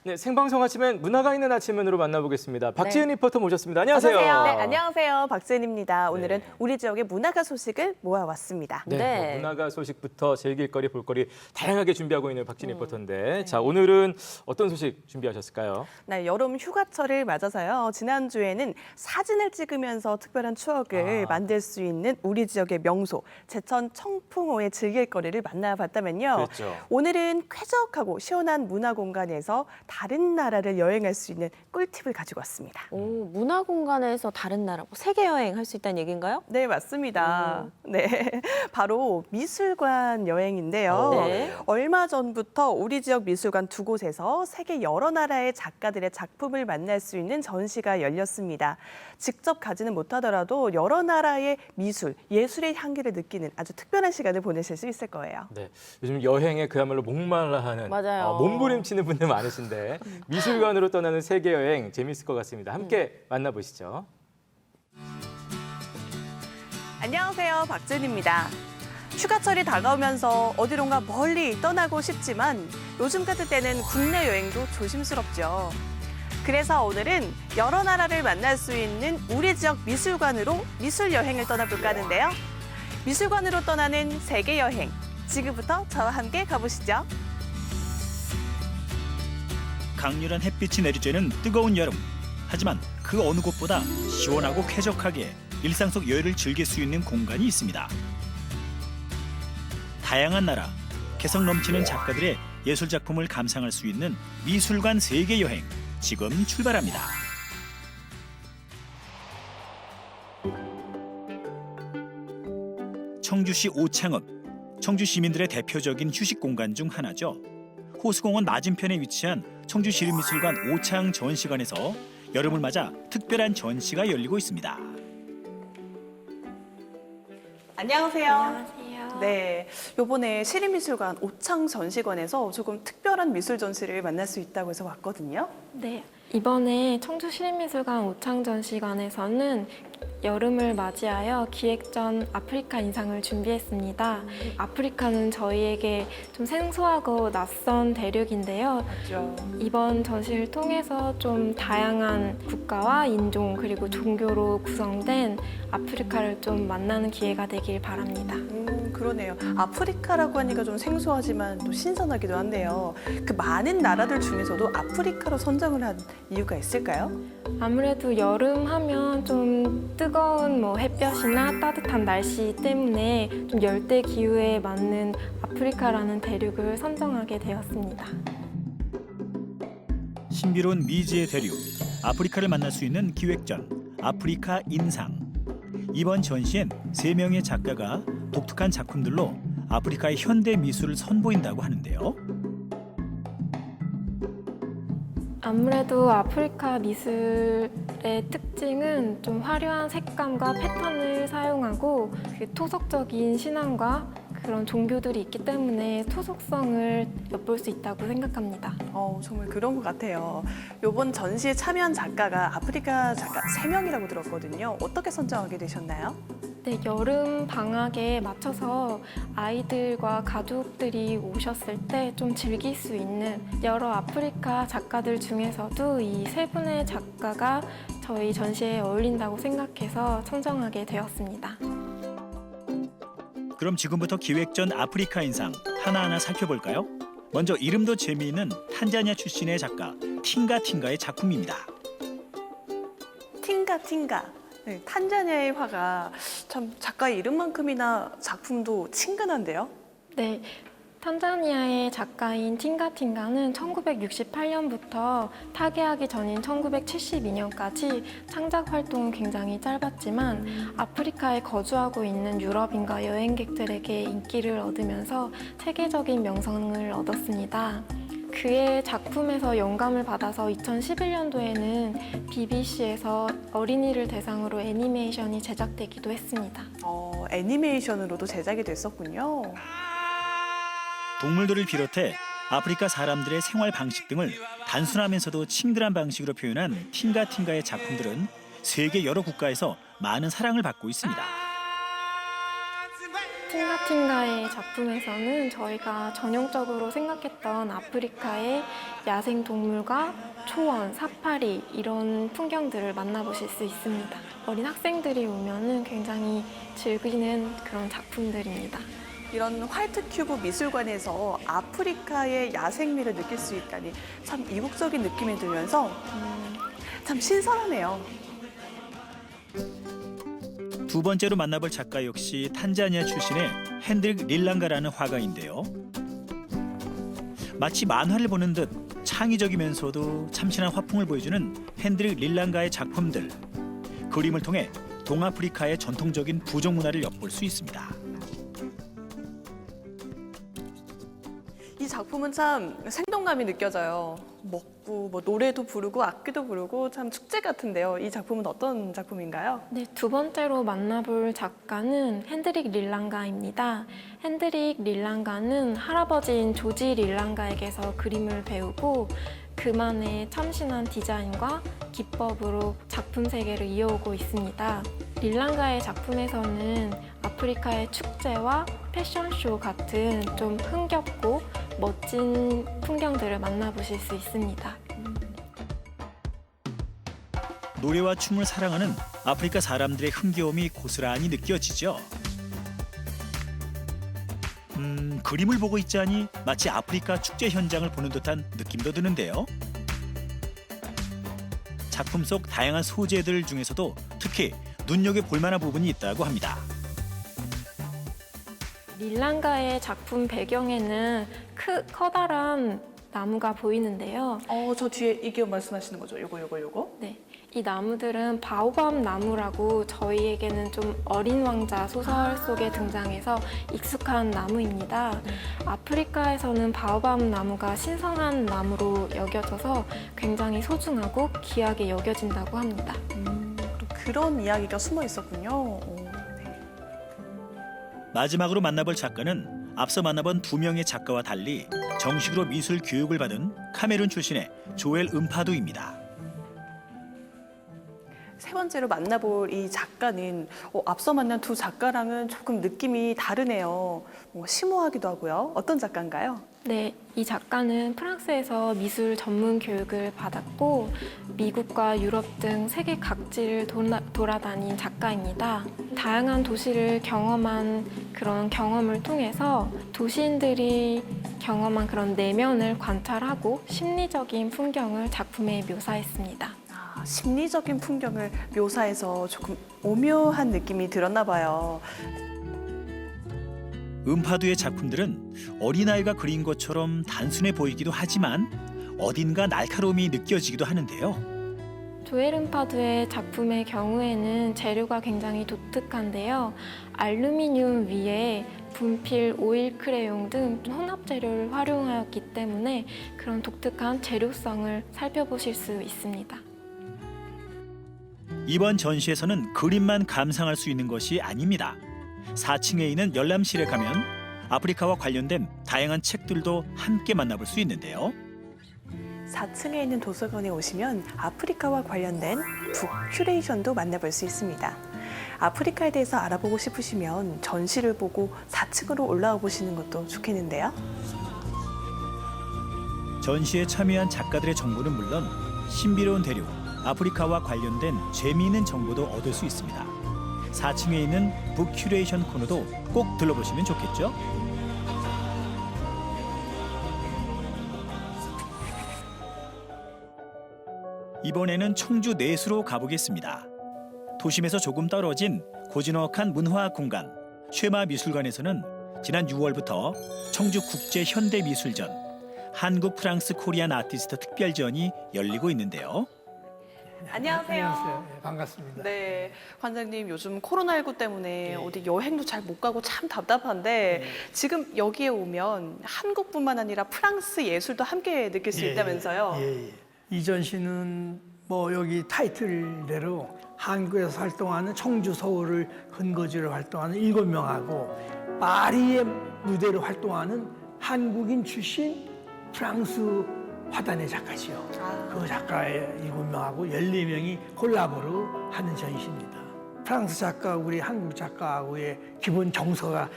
네, 생방송 아침엔 문화가 있는 아침면으로 만나보겠습니다. 박지은 리포터 모셨습니다. 안녕하세요. 네, 안녕하세요. 박지은입니다. 오늘은 우리 지역의 문화가 소식을 모아왔습니다. 네. 뭐 문화가 소식부터 즐길거리, 볼거리 다양하게 준비하고 있는 박지은 리포터인데 자, 오늘은 어떤 소식 준비하셨을까요? 네, 여름 휴가철을 맞아서요. 지난주에는 사진을 찍으면서 특별한 추억을 만들 수 있는 우리 지역의 명소, 제천 청풍호의 즐길거리를 만나봤다면요. 그렇죠. 오늘은 쾌적하고 시원한 문화 공간에서 다른 나라를 여행할 수 있는 꿀팁을 가지고 왔습니다. 오, 문화 공간에서 다른 나라, 세계 여행 할 수 있다는 얘기인가요? 네, 맞습니다. 네, 바로 미술관 여행인데요. 네. 얼마 전부터 우리 지역 미술관 두 곳에서 세계 여러 나라의 작가들의 작품을 만날 수 있는 전시가 열렸습니다. 직접 가지는 못하더라도 여러 나라의 미술, 예술의 향기를 느끼는 아주 특별한 시간을 보내실 수 있을 거예요. 네, 요즘 여행에 그야말로 목말라하는 맞아요. 몸부림치는 분들 많으신데 미술관으로 떠나는 세계 여행 재밌을 것 같습니다. 함께 만나보시죠. 안녕하세요, 박준입니다. 휴가철이 다가오면서 어디론가 멀리 떠나고 싶지만 요즘 같은 때는 국내 여행도 조심스럽죠. 그래서 오늘은 여러 나라를 만날 수 있는 우리 지역 미술관으로 미술 여행을 떠나볼까 하는데요. 미술관으로 떠나는 세계 여행, 지금부터 저와 함께 가보시죠. 강렬한 햇빛이 내리쬐는 뜨거운 여름. 하지만 그 어느 곳보다 시원하고 쾌적하게 일상 속 여유를 즐길 수 있는 공간이 있습니다. 다양한 나라, 개성 넘치는 작가들의 예술 작품을 감상할 수 있는 미술관 세계 여행 지금 출발합니다. 청주시 오창읍, 청주 시민들의 대표적인 휴식 공간 중 하나죠. 호수공원 맞은편에 위치한 청주시립미술관 오창 전시관에서 여름을 맞아 특별한 전시가 열리고 있습니다. 안녕하세요. 안녕하세요. 네, 이번에 시립미술관 오창 전시관에서 조금 특별한 미술 전시를 만날 수 있다고 해서 왔거든요. 네, 이번에 청주시립미술관 오창전시관에서는 여름을 맞이하여 기획전 아프리카 인상을 준비했습니다. 아프리카는 저희에게 좀 생소하고 낯선 대륙인데요. 맞죠. 이번 전시를 통해서 좀 다양한 국가와 인종 그리고 종교로 구성된 아프리카를 좀 만나는 기회가 되길 바랍니다. 그러네요. 아프리카라고 하니까 좀 생소하지만 또 신선하기도 한데요. 그 많은 나라들 중에서도 아프리카로 선정을 한 이유가 있을까요? 아무래도 여름 하면 좀 뜨거운 햇볕이나 따뜻한 날씨 때문에 좀 열대 기후에 맞는 아프리카라는 대륙을 선정하게 되었습니다. 신비로운 미지의 대륙, 아프리카를 만날 수 있는 기획전 아프리카 인상. 이번 전시엔 3명의 작가가 독특한 작품들로 아프리카의 현대 미술을 선보인다고 하는데요. 아무래도 아프리카 미술의 특징은 좀 화려한 색감과 패턴을 사용하고 토속적인 신앙과 그런 종교들이 있기 때문에 토속성을 엿볼 수 있다고 생각합니다. 정말 그런 것 같아요. 이번 전시에 참여한 작가가 아프리카 작가 3명이라고 들었거든요. 어떻게 선정하게 되셨나요? 네, 여름 방학에 맞춰서 아이들과 가족들이 오셨을 때 좀 즐길 수 있는 여러 아프리카 작가들 중에서도 이 3분의 작가가 저희 전시에 어울린다고 생각해서 선정하게 되었습니다. 그럼 지금부터 기획전 아프리카 인상 하나하나 살펴볼까요? 먼저 이름도 재미있는 탄자니아 출신의 작가 팅가팅가의 작품입니다. 팅가팅가. 네, 탄자니아의 화가 참 작가의 이름만큼이나 작품도 친근한데요. 네, 탄자니아의 작가인 팅가팅가는 1968년부터 타계하기 전인 1972년까지 창작 활동은 굉장히 짧았지만 아프리카에 거주하고 있는 유럽인과 여행객들에게 인기를 얻으면서 세계적인 명성을 얻었습니다. 그의 작품에서 영감을 받아서 2011년도에는 BBC에서 어린이를 대상으로 애니메이션이 제작되기도 했습니다. 애니메이션으로도 제작이 됐었군요. 동물들을 비롯해 아프리카 사람들의 생활 방식 등을 단순하면서도 친근한 방식으로 표현한 팅가팅가의 작품들은 세계 여러 국가에서 많은 사랑을 받고 있습니다. 팅가팅가의 작품에서는 저희가 전형적으로 생각했던 아프리카의 야생 동물과 초원, 사파리 이런 풍경들을 만나보실 수 있습니다. 어린 학생들이 오면은 굉장히 즐기는 그런 작품들입니다. 이런 화이트 큐브 미술관에서 아프리카의 야생미를 느낄 수 있다니 참 이국적인 느낌이 들면서 참 신선하네요. 두 번째로 만나볼 작가 역시 탄자니아 출신의 핸드릭 릴랑가라는 화가인데요. 마치 만화를 보는 듯 창의적이면서도 참신한 화풍을 보여주는 핸드릭 릴랑가의 작품들. 그림을 통해 동아프리카의 전통적인 부족 문화를 엿볼 수 있습니다. 이 작품은 참 생동감이 느껴져요. 먹고 뭐 노래도 부르고 악기도 부르고 참 축제 같은데요. 이 작품은 어떤 작품인가요? 네, 두 번째로 만나볼 작가는 핸드릭 릴랑가입니다. 핸드릭 릴랑가는 할아버지인 조지 릴랑가에게서 그림을 배우고 그만의 참신한 디자인과 기법으로 작품 세계를 이어오고 있습니다. 릴랑가의 작품에서는 아프리카의 축제와 패션쇼 같은 좀 흥겹고 멋진 풍경들을 만나보실 수 있습니다. 노래와 춤을 사랑하는 아프리카 사람들의 흥겨움이 고스란히 느껴지죠. 그림을 보고 있자니 마치 아프리카 축제 현장을 보는 듯한 느낌도 드는데요. 작품 속 다양한 소재들 중에서도 특히 눈여겨볼 만한 부분이 있다고 합니다. 릴랑가의 작품 배경에는 커다란 나무가 보이는데요. 저 뒤에 이게 말씀하시는 거죠? 요거. 네, 이 나무들은 바오밥 나무라고 저희에게는 좀 어린 왕자 소설 속에 등장해서 익숙한 나무입니다. 아프리카에서는 바오밥 나무가 신성한 나무로 여겨져서 굉장히 소중하고 귀하게 여겨진다고 합니다. 또 그런 이야기가 숨어 있었군요. 마지막으로 만나볼 작가는 앞서 만나본 두 명의 작가와 달리 정식으로 미술 교육을 받은 카메룬 출신의 조엘 음파두입니다. 세 번째로 만나볼 이 작가는 앞서 만난 두 작가랑은 조금 느낌이 다르네요. 심오하기도 하고요. 어떤 작가인가요? 네, 이 작가는 프랑스에서 미술 전문 교육을 받았고 미국과 유럽 등 세계 각지를 돌아다닌 작가입니다. 다양한 도시를 경험한 그런 경험을 통해서 도시인들이 경험한 그런 내면을 관찰하고 심리적인 풍경을 작품에 묘사했습니다. 심리적인 풍경을 묘사해서 조금 오묘한 느낌이 들었나 봐요. 음파두의 작품들은 어린아이가 그린 것처럼 단순해 보이기도 하지만 어딘가 날카로움이 느껴지기도 하는데요. 조엘 음파두의 작품의 경우에는 재료가 굉장히 독특한데요. 알루미늄 위에 분필, 오일 크레용 등 혼합 재료를 활용하였기 때문에 그런 독특한 재료성을 살펴보실 수 있습니다. 이번 전시에서는 그림만 감상할 수 있는 것이 아닙니다. 4층에 있는 열람실에 가면 아프리카와 관련된 다양한 책들도 함께 만나볼 수 있는데요. 4층에 있는 도서관에 오시면 아프리카와 관련된 북 큐레이션도 만나볼 수 있습니다. 아프리카에 대해서 알아보고 싶으시면 전시를 보고 4층으로 올라와 보시는 것도 좋겠는데요. 전시에 참여한 작가들의 정보는 물론 신비로운 대륙, 아프리카와 관련된 재미있는 정보도 얻을 수 있습니다. 4층에 있는 북 큐레이션 코너도 꼭 들러보시면 좋겠죠? 이번에는 청주 내수로 가보겠습니다. 도심에서 조금 떨어진 고즈넉한 문화 공간 쉐마 미술관에서는 지난 6월부터 청주 국제 현대 미술전 한국 프랑스 코리안 아티스트 특별전이 열리고 있는데요. 안녕하세요. 안녕하세요. 네, 반갑습니다. 네, 관장님 요즘 코로나19 때문에 어디 여행도 잘 못 가고 참 답답한데 지금 여기에 오면 한국뿐만 아니라 프랑스 예술도 함께 느낄 수 있다면서요? 예. 이 전시는 뭐 여기 타이틀대로 한국에서 활동하는 청주, 서울을 근거지로 활동하는 7명하고 파리의 무대로 활동하는 한국인 출신 프랑스 화단의 작가지요. 그 작가의 7명하고 14명이 콜라보로 하는 전시입니다. 프랑스 작가하고 우리 한국 작가하고의 기본 정서가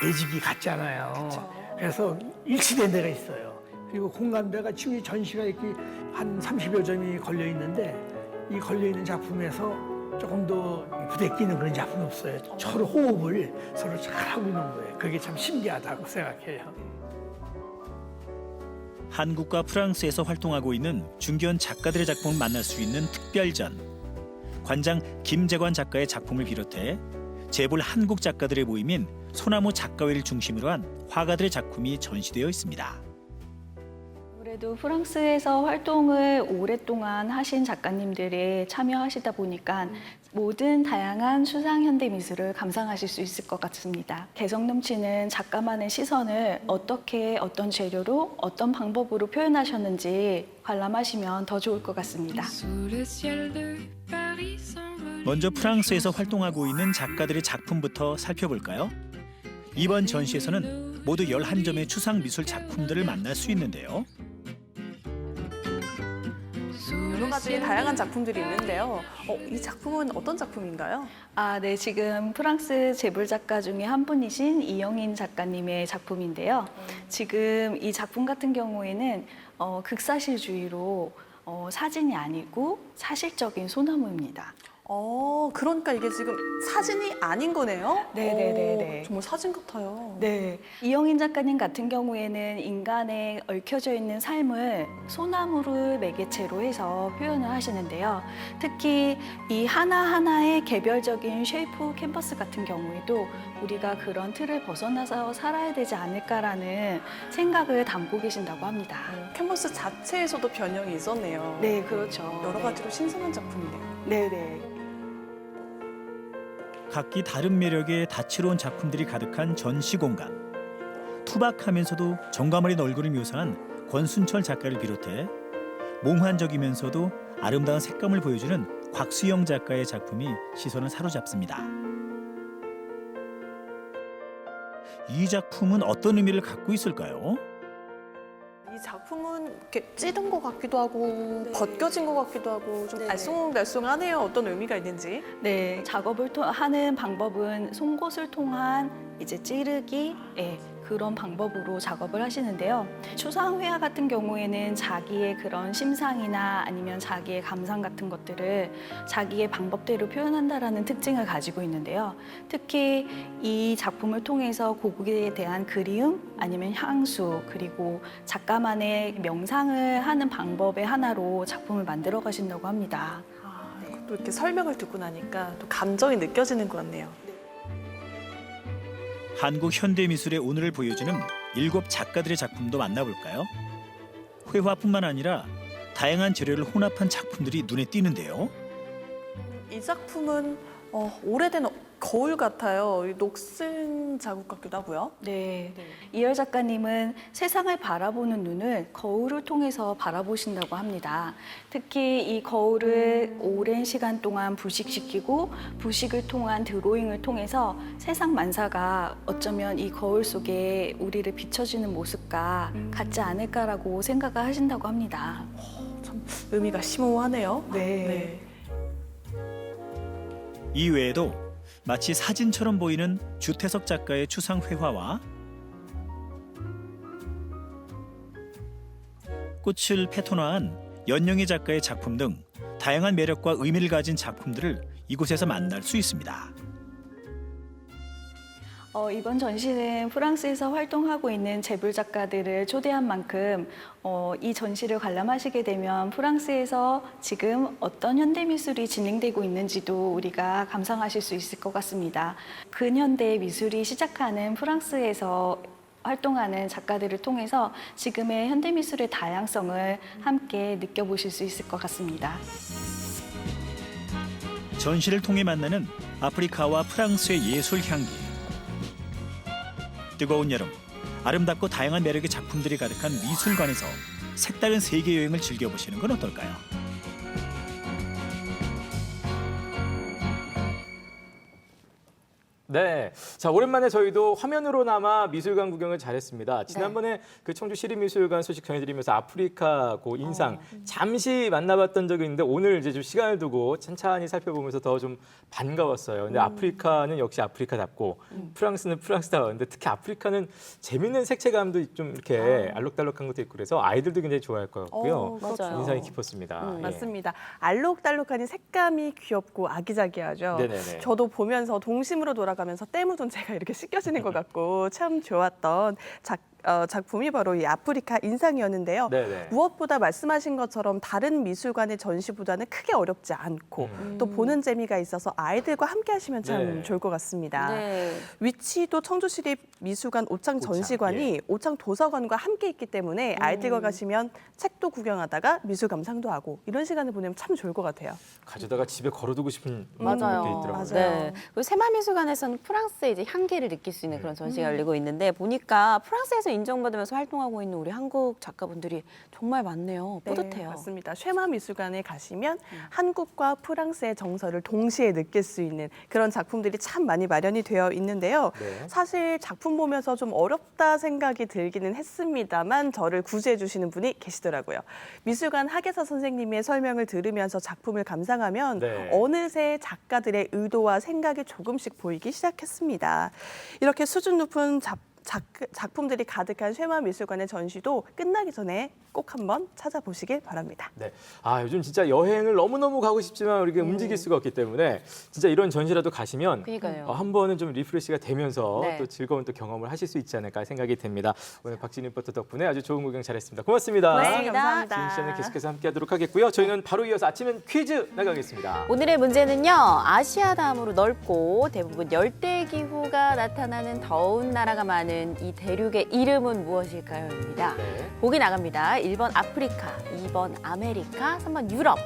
배직이 같잖아요. 그래서 일치된 데가 있어요. 그리고 공감대가 지금 이 전시가 이렇게 한 30여 점이 걸려 있는데 이 걸려 있는 작품에서 조금 더 부대끼는 그런 작품이 없어요. 서로 호흡을 서로 잘 하고 있는 거예요. 그게 참 신기하다고 생각해요. 한국과 프랑스에서 활동하고 있는 중견 작가들의 작품을 만날 수 있는 특별전. 관장 김재관 작가의 작품을 비롯해 재벌 한국 작가들의 모임인 소나무 작가회를 중심으로 한 화가들의 작품이 전시되어 있습니다. 아무래도 프랑스에서 활동을 오랫동안 하신 작가님들이 참여하시다 보니까 모든 다양한 수상 현대 미술을 감상하실 수 있을 것 같습니다. 개성 넘치는 작가만의 시선을 어떻게 어떤 재료로 어떤 방법으로 표현하셨는지 관람하시면 더 좋을 것 같습니다. 먼저 프랑스에서 활동하고 있는 작가들의 작품부터 살펴볼까요? 이번 전시에서는 모두 11점의 추상 미술 작품들을 만날 수 있는데요. 여러 가지 다양한 작품들이 있는데요. 이 작품은 어떤 작품인가요? 네, 지금 프랑스 재벌 작가 중에 한 분이신 이영인 작가님의 작품인데요. 지금 이 작품 같은 경우에는 극사실주의로 사진이 아니고 사실적인 소나무입니다. 그러니까 이게 지금 사진이 아닌 거네요? 네네네네. 정말 사진 같아요. 네, 이영인 작가님 같은 경우에는 인간의 얽혀져 있는 삶을 소나무를 매개체로 해서 표현을 하시는데요. 특히 이 하나하나의 개별적인 쉐이프 캔버스 같은 경우에도 우리가 그런 틀을 벗어나서 살아야 되지 않을까라는 생각을 담고 계신다고 합니다. 캔버스 자체에서도 변형이 있었네요. 네, 그렇죠. 여러 가지로 신선한 작품이네요. 네네. 각기 다른 매력의 다채로운 작품들이 가득한 전시 공간. 투박하면서도 정감 어린 얼굴을 묘사한 권순철 작가를 비롯해 몽환적이면서도 아름다운 색감을 보여주는 곽수영 작가의 작품이 시선을 사로잡습니다. 이 작품은 어떤 의미를 갖고 있을까요? 이 작품은 이렇게 찌든 것 같기도 하고 벗겨진 것 같기도 하고 좀 알쏭달쏭하네요. 어떤 의미가 있는지. 네, 작업을 하는 방법은 송곳을 통한 이제 찌르기, 그런 방법으로 작업을 하시는데요. 추상회화 같은 경우에는 자기의 그런 심상이나 아니면 자기의 감상 같은 것들을 자기의 방법대로 표현한다라는 특징을 가지고 있는데요. 특히 이 작품을 통해서 고국에 대한 그리움 아니면 향수 그리고 작가만의 명상을 하는 방법의 하나로 작품을 만들어 가신다고 합니다. 또 이렇게 설명을 듣고 나니까 또 감정이 느껴지는 것 같네요. 한국 현대미술의 오늘을 보여주는 7 작가들의 작품도 만나볼까요?绘화뿐만 아니라 다양한 재료를 혼합한 작품들이 눈에 띄는데요. 이 작품은 오래된 거울 같아요. 녹슨 자국 같기도 하고요. 네. 이열 작가님은 세상을 바라보는 눈을 거울을 통해서 바라보신다고 합니다. 특히 이 거울을 오랜 시간 동안 부식시키고 부식을 통한 드로잉을 통해서 세상 만사가 어쩌면 이 거울 속에 우리를 비춰지는 모습과 같지 않을까라고 생각을 하신다고 합니다. 참 의미가 심오하네요. 네. 이 외에도 마치 사진처럼 보이는 주태석 작가의 추상 회화와 꽃을 패턴화한 연영희 작가의 작품 등 다양한 매력과 의미를 가진 작품들을 이곳에서 만날 수 있습니다. 이번 전시는 프랑스에서 활동하고 있는 재벌 작가들을 초대한 만큼 이 전시를 관람하시게 되면 프랑스에서 지금 어떤 현대미술이 진행되고 있는지도 우리가 감상하실 수 있을 것 같습니다. 근현대 미술이 시작하는 프랑스에서 활동하는 작가들을 통해서 지금의 현대미술의 다양성을 함께 느껴보실 수 있을 것 같습니다. 전시를 통해 만나는 아프리카와 프랑스의 예술 향기. 뜨거운 여름, 아름답고 다양한 매력의 작품들이 가득한 미술관에서 색다른 세계 여행을 즐겨보시는 건 어떨까요? 네, 자 오랜만에 저희도 화면으로나마 미술관 구경을 잘했습니다. 지난번에 그 청주 시립미술관 소식 전해드리면서 아프리카 그 인상 잠시 만나봤던 적이 있는데 오늘 이제 좀 시간을 두고 찬찬히 살펴보면서 더 좀 반가웠어요. 근데 아프리카는 역시 아프리카답고 프랑스는 프랑스다웠는데 특히 아프리카는 재밌는 색채감도 좀 이렇게 알록달록한 것도 있고 그래서 아이들도 굉장히 좋아할 것 같고요. 맞아요. 인상이 깊었습니다. 예. 맞습니다. 알록달록하니 색감이 귀엽고 아기자기하죠. 네네네. 저도 보면서 동심으로 돌아가면서 때 묻은 제가 이렇게 씻겨지는 것 같고 참 좋았던 작품이 바로 이 아프리카 인상이었는데요. 네네. 무엇보다 말씀하신 것처럼 다른 미술관의 전시보다는 크게 어렵지 않고 또 보는 재미가 있어서 아이들과 함께 하시면 참 네. 좋을 것 같습니다. 네. 위치도 청주시립미술관 오창 전시관이 오창 도서관과 함께 있기 때문에 아이들과 가시면 책도 구경하다가 미술 감상도 하고 이런 시간을 보내면 참 좋을 것 같아요. 가져다가 집에 걸어두고 싶은 맞아요. 게 있더라고요. 맞아요. 네. 그리고 새마미술관에서는 프랑스의 이제 향기를 느낄 수 있는 그런 전시가 열리고 있는데 보니까 프랑스에서 인정받으면서 활동하고 있는 우리 한국 작가분들이 정말 많네요. 뿌듯해요. 네, 맞습니다. 쉐마 미술관에 가시면 한국과 프랑스의 정서를 동시에 느낄 수 있는 그런 작품들이 참 많이 마련이 되어 있는데요. 네. 사실 작품 보면서 좀 어렵다 생각이 들기는 했습니다만 저를 구제해 주시는 분이 계시더라고요. 미술관 학예사 선생님의 설명을 들으면서 작품을 감상하면 네. 어느새 작가들의 의도와 생각이 조금씩 보이기 시작했습니다. 이렇게 수준 높은 작품들이 가득한 쉐마 미술관의 전시도 끝나기 전에 꼭 한번 찾아보시길 바랍니다. 네. 아, 요즘 진짜 여행을 너무너무 가고 싶지만 우리가 움직일 수가 없기 때문에 진짜 이런 전시라도 가시면 그러니까요. 한 번은 좀 리프레시가 되면서 네. 또 즐거운 또 경험을 하실 수 있지 않을까 생각이 됩니다. 오늘 박진 리포터 덕분에 아주 좋은 구경 잘했습니다. 고맙습니다. 네, 감사합니다. 지금 시간에 계속해서 함께하도록 하겠고요. 저희는 바로 이어서 아침엔 퀴즈 나가겠습니다. 오늘의 문제는요. 아시아 다음으로 넓고 대부분 열대 기후가 나타나는 더운 나라가 많은 이 대륙의 이름은 무엇일까요?입니다. 네. 보기 나갑니다. 1번 아프리카, 2번 아메리카, 3번 유럽,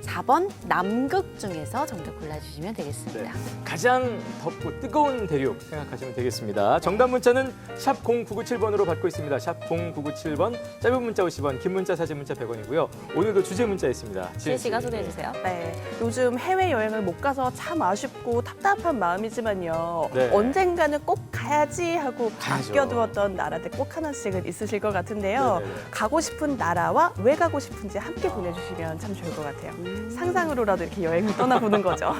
4번 남극 중에서 정답 골라주시면 네. 되겠습니다. 가장 덥고 뜨거운 대륙 생각하시면 되겠습니다. 정답 문자는 샵 0997번으로 받고 있습니다. 샵 0997번, 짧은 문자 50원, 긴 문자 사진 문자 100원이고요. 오늘도 주제 문자 있습니다. 지혜 씨가 소개해 주세요. 네, 요즘 해외여행을 못 가서 참 아쉽고 답답한 마음이지만요. 네. 언젠가는 꼭 가야지 하고 가야죠. 아껴두었던 나라들 꼭 하나씩은 있으실 것 같은데요. 네네네. 가고 싶은 나라와 왜 가고 싶은지 함께 보내주시면 참 좋을 것 같아요. 상상으로라도 이렇게 여행을 떠나보는 거죠.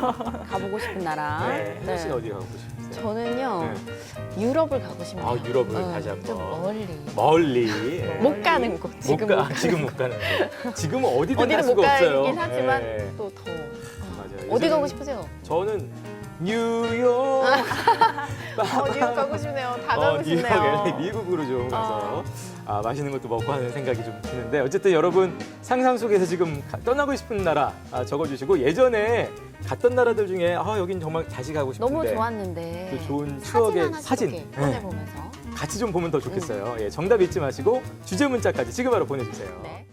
가보고 싶은 나라. 네. 혜진 씨는 어디 가고 싶으세요? 저는요. 네. 유럽을 가고 싶네요. 아, 유럽을 다시 한번. 좀 멀리. 멀리. 예. 못 가는 곳. 지금 못 가는 지금 못 가는 곳. 지금은 어디든 갈 어디는 못 수가 없어요. 가긴 하지만 예. 또 더워. 맞아요. 어디 요즘은 가고 싶으세요? 저는 뉴욕. 뉴욕 가고 싶네요. 다 가고 뉴욕, 싶네요. LA, 미국으로 좀 가서 맛있는 것도 먹고 하는 생각이 좀 드는데 어쨌든 여러분 상상 속에서 지금 떠나고 싶은 나라 적어주시고 예전에 갔던 나라들 중에 여긴 정말 다시 가고 싶은데 너무 좋았는데. 또 좋은 추억의 사진 이렇게 네. 꺼내보면서. 같이 좀 보면 더 좋겠어요. 예, 정답 잊지 마시고 주제 문자까지 지금 바로 보내주세요. 네.